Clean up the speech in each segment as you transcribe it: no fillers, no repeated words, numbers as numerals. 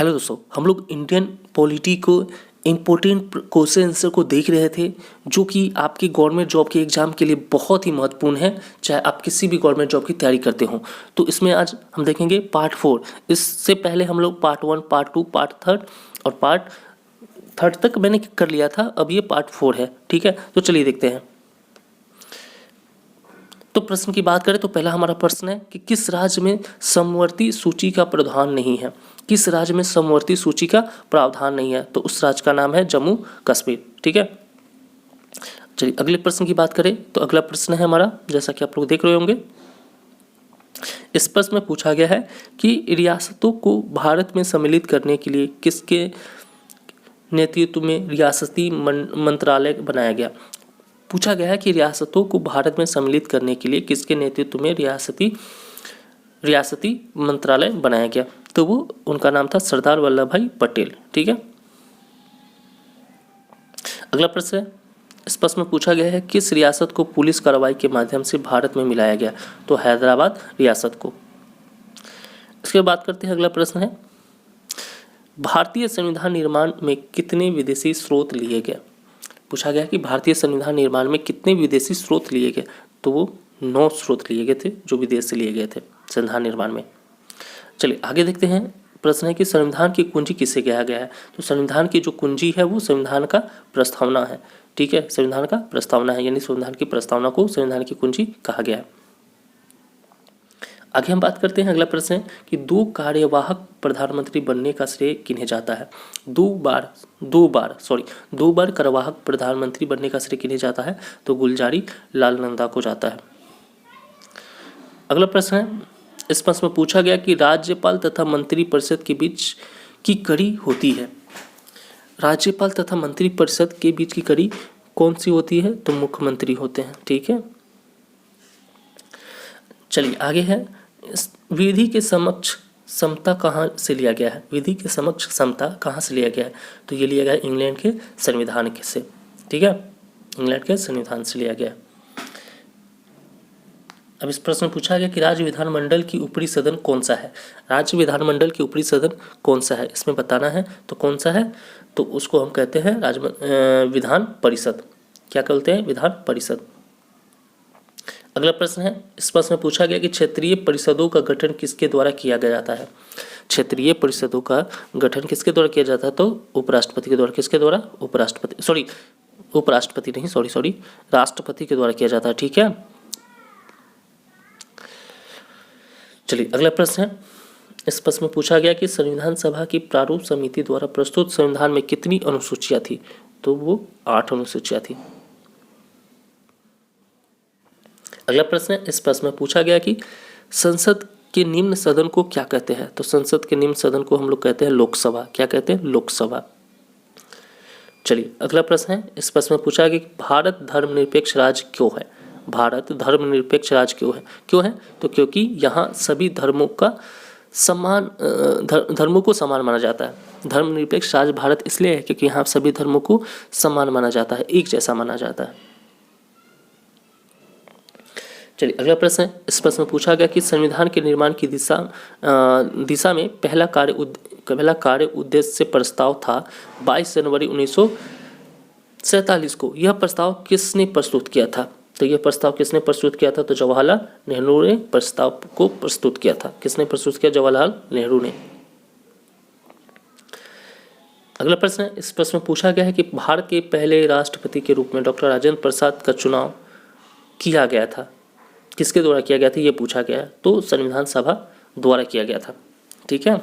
Hello दोस्तों, हम लोग इंडियन पॉलिटी को इम्पोर्टेंट क्वेश्चन आंसर को देख रहे थे, जो कि आपकी गवर्नमेंट जॉब के एग्ज़ाम के लिए बहुत ही महत्वपूर्ण है, चाहे आप किसी भी गवर्नमेंट जॉब की तैयारी करते हो। तो इसमें आज हम देखेंगे पार्ट 4। इससे पहले हम लोग पार्ट 1, पार्ट 2, पार्ट 3 और पार्ट 3 तक मैंने कर लिया था। अब ये पार्ट 4 है, ठीक है। तो चलिए देखते हैं। तो प्रश्न की बात करें तो पहला हमारा प्रश्न है कि किस राज्य में समवर्ती सूची का प्रावधान नहीं है। किस राज्य में समवर्ती सूची का प्रावधान नहीं है, तो उस राज्य का नाम है जम्मू कश्मीर, ठीक है। चलिए अगले प्रश्न की बात करें तो अगला प्रश्न है हमारा, जैसा कि आप लोग देख रहे होंगे, इस प्रश्न में पूछा गया है कि रियासतों को भारत में सम्मिलित करने के लिए किसके नेतृत्व में रियासती मंत्रालय बनाया गया। पूछा गया है कि रियासतों को भारत में सम्मिलित करने के लिए किसके नेतृत्व में रियासती मंत्रालय बनाया गया, तो वो उनका नाम था सरदार वल्लभ भाई पटेल, ठीक है। अगला प्रश्न है, इस प्रश्न में पूछा गया है किस रियासत को पुलिस कार्रवाई के माध्यम से भारत में मिलाया गया, तो हैदराबाद रियासत को। इसके बाद बात करते हैं, अगला प्रश्न है भारतीय संविधान निर्माण में कितने विदेशी स्रोत लिए गए। पूछा गया कि भारतीय संविधान निर्माण में कितने विदेशी स्रोत लिए गए, तो वो 9 स्रोत लिए गए थे जो विदेश से लिए गए थे संविधान निर्माण में। चलिए आगे देखते हैं। प्रश्न है कि संविधान की कुंजी किसे कहा गया है, तो संविधान की जो कुंजी है वो संविधान का प्रस्तावना है, ठीक है। संविधान का प्रस्तावना है, यानी संविधान की प्रस्तावना को संविधान की कुंजी कहा गया है। आगे हम बात करते हैं, अगला प्रश्न है कि 2 कार्यवाहक प्रधानमंत्री बनने का श्रेय किन्हें जाता है। दो बार कार्यवाहक प्रधानमंत्री बनने का श्रेय किन्हें जाता है, तो गुलजारी लाल नंदा को जाता है। अगला प्रश्न है, इस प्रश्न में पूछा गया कि राज्यपाल तथा मंत्रिपरिषद के बीच की कड़ी होती है। राज्यपाल तथा मंत्रिपरिषद के बीच की कड़ी कौन सी होती है, तो मुख्यमंत्री होते हैं, ठीक है। चलिए आगे है, विधि के समक्ष समता कहाँ से लिया गया है। विधि के समक्ष समता कहाँ से लिया गया है, तो ये लिया गया है इंग्लैंड के संविधान से, ठीक है। इंग्लैंड के संविधान से लिया गया है। अब इस प्रश्न में पूछा गया कि राज्य विधानमंडल की ऊपरी सदन कौन सा है। राज्य विधानमंडल की ऊपरी सदन कौन सा है, इसमें बताना है, तो कौन सा है, तो उसको हम कहते हैं विधान परिषद। क्या कहते हैं, विधान परिषद। अगला प्रश्न है, इस प्रश्न में पूछा गया कि क्षेत्रीय परिषदों का गठन किसके द्वारा किया गया जाता है। क्षेत्रीय परिषदों का गठन किसके द्वारा किया जाता है, तो उपराष्ट्रपति के द्वारा। किसके द्वारा, राष्ट्रपति के द्वारा किया जाता है, ठीक है। चलिए अगला प्रश्न है, इस प्रश्न में पूछा गया कि संविधान सभा की प्रारूप समिति द्वारा प्रस्तुत संविधान में कितनी अनुसूचियां थी, तो वो 8 अनुसूचियां थी। अगला प्रश्न है, इस प्रश्न में पूछा गया कि संसद के निम्न सदन को क्या कहते हैं, तो संसद के निम्न सदन को हम लोग कहते हैं लोकसभा। क्या कहते हैं, लोकसभा। चलिए अगला प्रश्न है, इस प्रश्न में पूछा गया कि भारत धर्मनिरपेक्ष राज्य क्यों है। भारत धर्मनिरपेक्ष राज्य क्यों है, तो क्योंकि यहाँ सभी धर्मों को समान माना जाता है। धर्मनिरपेक्ष राज्य भारत इसलिए है क्योंकि यहाँ सभी धर्मों को समान माना जाता है, एक जैसा माना जाता है। चलिए अगला प्रश्न है, इस प्रश्न में पूछा गया कि संविधान के निर्माण की दिशा में पहला कार्य उद्देश्य प्रस्ताव था 22 जनवरी 1947 को। यह प्रस्ताव किसने प्रस्तुत किया था, तो यह प्रस्ताव किसने प्रस्तुत किया था, तो जवाहरलाल नेहरू ने प्रस्ताव को प्रस्तुत किया था। किसने प्रस्तुत किया, जवाहरलाल नेहरू ने। अगला प्रश्न है, इस प्रश्न में पूछा गया है कि भारत के पहले राष्ट्रपति के रूप में डॉक्टर राजेंद्र प्रसाद का चुनाव किया गया था। किसके द्वारा किया गया था, ये पूछा गया है, तो संविधान सभा द्वारा किया गया था, ठीक है।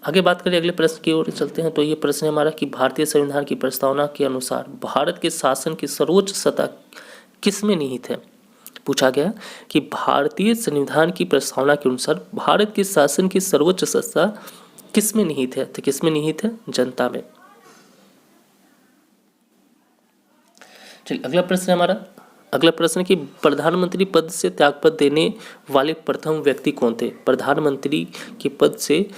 आगे बात करें, अगले प्रश्न की ओर चलते हैं। तो ये प्रश्न है हमारा कि भारतीय संविधान की प्रस्तावना के अनुसार भारत के शासन की सर्वोच्च सत्ता किसमें निहित है। पूछा गया कि भारतीय संविधान की प्रस्तावना के अनुसार भारत के शासन की सर्वोच्च सत्ता किसमें निहित है, तो किसमें निहित है, जनता में। चलिए अगला प्रश्न है हमारा, अगला प्रश्न कि प्रधानमंत्री पद से त्यागपत्र देने वाले प्रथम व्यक्ति कौन थे। प्रधानमंत्री के पद से,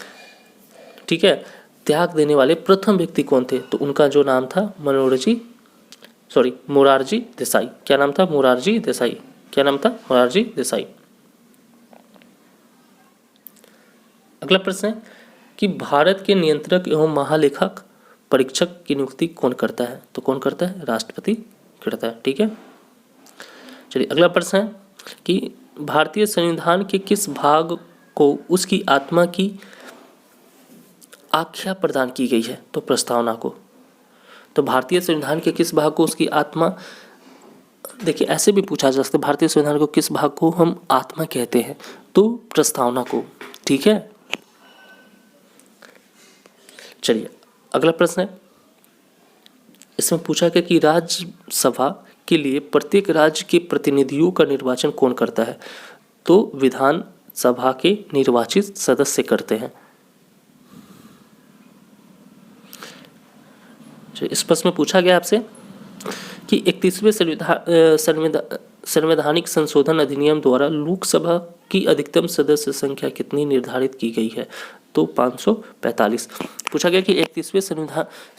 ठीक है, त्याग देने वाले प्रथम व्यक्ति कौन थे, तो उनका जो नाम था मोरारजी देसाई। क्या नाम था, मोरारजी देसाई। क्या नाम था, मोरारजी देसाई। अगला प्रश्न है कि भारत के नियंत्रक एवं महालेखक परीक्षक की नियुक्ति कौन करता है? तो कौन करता है? राष्ट्रपति करता है। ठीक है, चलिए अगला प्रश्न है कि भारतीय संविधान के किस भाग को उसकी आत्मा की आख्या प्रदान की गई है? तो प्रस्तावना को। तो भारतीय संविधान के किस भाग को उसकी आत्मा, देखिए ऐसे भी पूछा जा सकता है, भारतीय संविधान को किस भाग को हम आत्मा कहते हैं? तो प्रस्तावना को। ठीक है, चलिए अगला प्रश्न है, इसमें पूछा गया कि राज्यसभा के लिए प्रत्येक राज्य के प्रतिनिधियों का निर्वाचन कौन करता है? तो विधानसभा के निर्वाचित सदस्य करते हैं। इस प्रश्न में पूछा गया आपसे कि 31वें संवैधानिक संशोधन अधिनियम द्वारा लोकसभा की अधिकतम सदस्य संख्या कितनी निर्धारित की गई है? तो 545। पूछा गया कि 31वें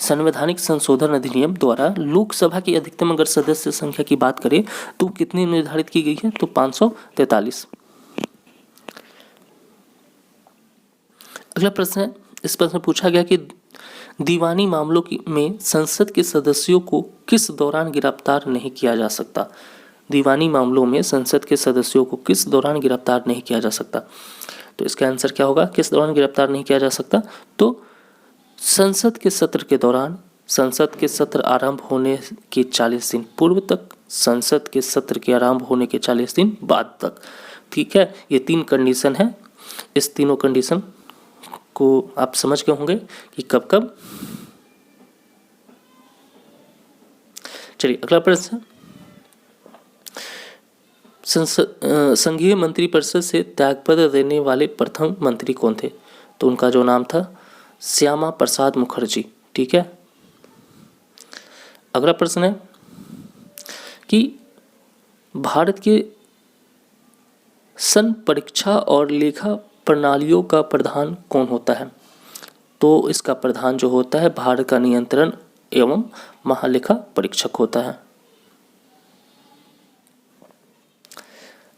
संवैधानिक संशोधन अधिनियम द्वारा लोकसभा की अधिकतम अगर सदस्य संख्या की बात करें तो कितनी निर्धारित की गई है? तो 543। अगला प्रश्न है, इस प्रश्न में पूछा गया कि दीवानी मामलों में संसद के सदस्यों को किस दौरान गिरफ्तार नहीं किया जा सकता? दीवानी मामलों में संसद के सदस्यों को किस दौरान गिरफ्तार नहीं किया जा सकता? तो इसका आंसर क्या होगा? किस दौरान गिरफ्तार नहीं किया जा सकता? तो संसद के सत्र के दौरान, संसद के सत्र आरंभ होने के 40 दिन पूर्व तक, संसद के सत्र के आरंभ होने के 40 दिन बाद तक। ठीक है, ये 3 कंडीशन है। इस तीनों कंडीशन को आप समझ गए होंगे कि कब कब। चलिए अगला प्रश्न, संघीय मंत्रिपरिषद से त्यागपत्र देने वाले प्रथम मंत्री कौन थे? तो उनका जो नाम था श्यामा प्रसाद मुखर्जी। ठीक है, अगला प्रश्न है कि भारत के सन परीक्षा और लेखा प्रणालियों का प्रधान कौन होता है? तो इसका प्रधान जो होता है भारत का नियंत्रण एवं महालेखा परीक्षक होता है।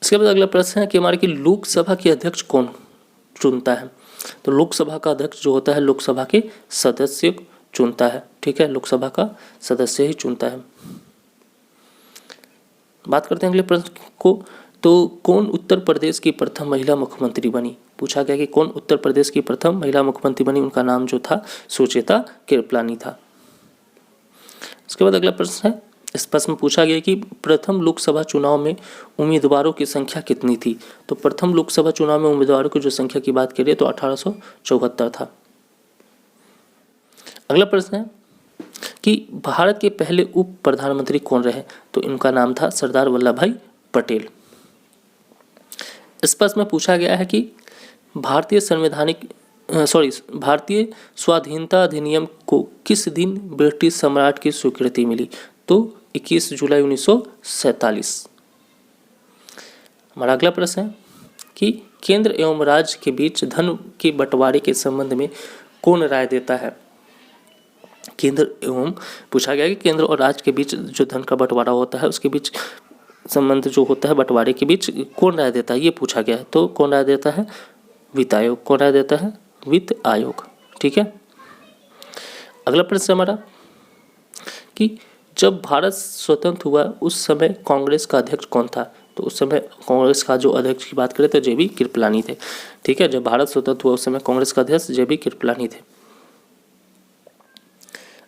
इसके बाद अगला प्रश्न है कि हमारे की लोकसभा के अध्यक्ष कौन चुनता है? तो लोकसभा का अध्यक्ष जो होता है लोकसभा के सदस्य चुनता है। ठीक है, लोकसभा का सदस्य ही चुनता है। बात करते हैं अगले प्रश्न को, तो कौन उत्तर प्रदेश की प्रथम महिला मुख्यमंत्री बनी? पूछा गया कि कौन उत्तर प्रदेश की प्रथम महिला मुख्यमंत्री बनी? उनका नाम जो था सुचेता कृपलानी था। इसके बाद अगला प्रश्न है, इस प्रश्न में पूछा गया कि प्रथम लोकसभा चुनाव में उम्मीदवारों की संख्या कितनी थी? तो प्रथम लोकसभा चुनाव में उम्मीदवारों की जो संख्या की बात करें तो 1874 था। अगला प्रश्न है कि भारत के पहले उप प्रधानमंत्री कौन रहे? तो इनका नाम था सरदार वल्लभ पटेल। इस प्रश्न में पूछा गया है कि भारतीय स्वाधीनता अधिनियम को किस दिन ब्रिटिश सम्राट की स्वीकृति मिली? तो 21 जुलाई 1947। हमारा अगला प्रश्न है कि केंद्र एवं राज्य के बीच धन के बंटवारे के संबंध में कौन राय देता है? केंद्र एवं पूछा गया कि केंद्र और राज्य के बीच जो धन का बंटवारा होता है उसके बीच संबंध जो होता है बंटवारे के बीच कौन राय देता है, ये पूछा गया है। तो कौन राय देता है? वित्त आयोग। कौन राय देता है? वित्त आयोग। ठीक है, अगला प्रश्न हमारा कि जब भारत स्वतंत्र हुआ उस समय कांग्रेस का अध्यक्ष कौन था? तो उस समय कांग्रेस का जो अध्यक्ष की बात करें तो जे बी कृपलानी थे। ठीक है, जब भारत स्वतंत्र हुआ उस समय कांग्रेस का अध्यक्ष जे बी कृपलानी थे।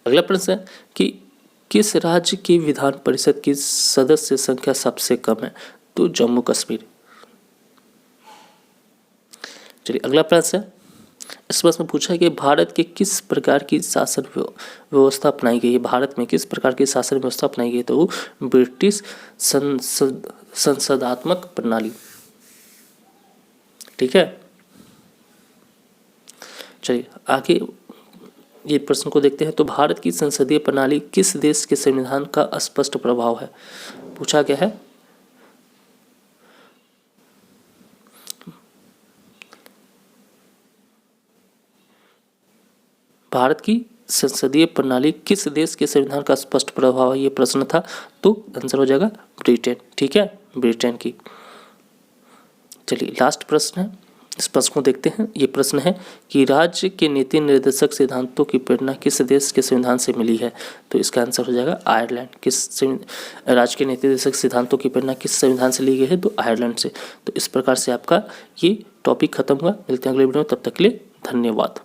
अगला प्रश्न है कि किस राज्य की विधान परिषद की सदस्य संख्या सबसे कम है? तो जम्मू कश्मीर। चलिए अगला प्रश्न है, इस प्रश्न में पूछा है कि भारत के किस प्रकार की शासन व्यवस्था अपनाई गई है? भारत में किस प्रकार की शासन व्यवस्था अपनाई गई? तो ब्रिटिश संसदात्मक प्रणाली। ठीक है, चलिए आगे ये प्रश्न को देखते हैं। तो भारत की संसदीय प्रणाली किस देश के संविधान का स्पष्ट प्रभाव है? पूछा गया है भारत की संसदीय प्रणाली किस देश के संविधान का स्पष्ट प्रभाव है, ये प्रश्न था। तो आंसर हो जाएगा ब्रिटेन। ठीक है, ब्रिटेन की। चलिए लास्ट प्रश्न है, इस प्रश्न को देखते हैं। ये प्रश्न है कि राज्य के नीति निर्देशक सिद्धांतों की प्रेरणा किस देश के संविधान से मिली है? तो इसका आंसर हो जाएगा आयरलैंड। राज्य के नीति निर्देशक सिद्धांतों की प्रेरणा किस संविधान से ली गई है? तो आयरलैंड से। तो इस प्रकार से आपका ये टॉपिक खत्म हुआ। मिलते हैं अगले वीडियो में, तब तक के लिए धन्यवाद।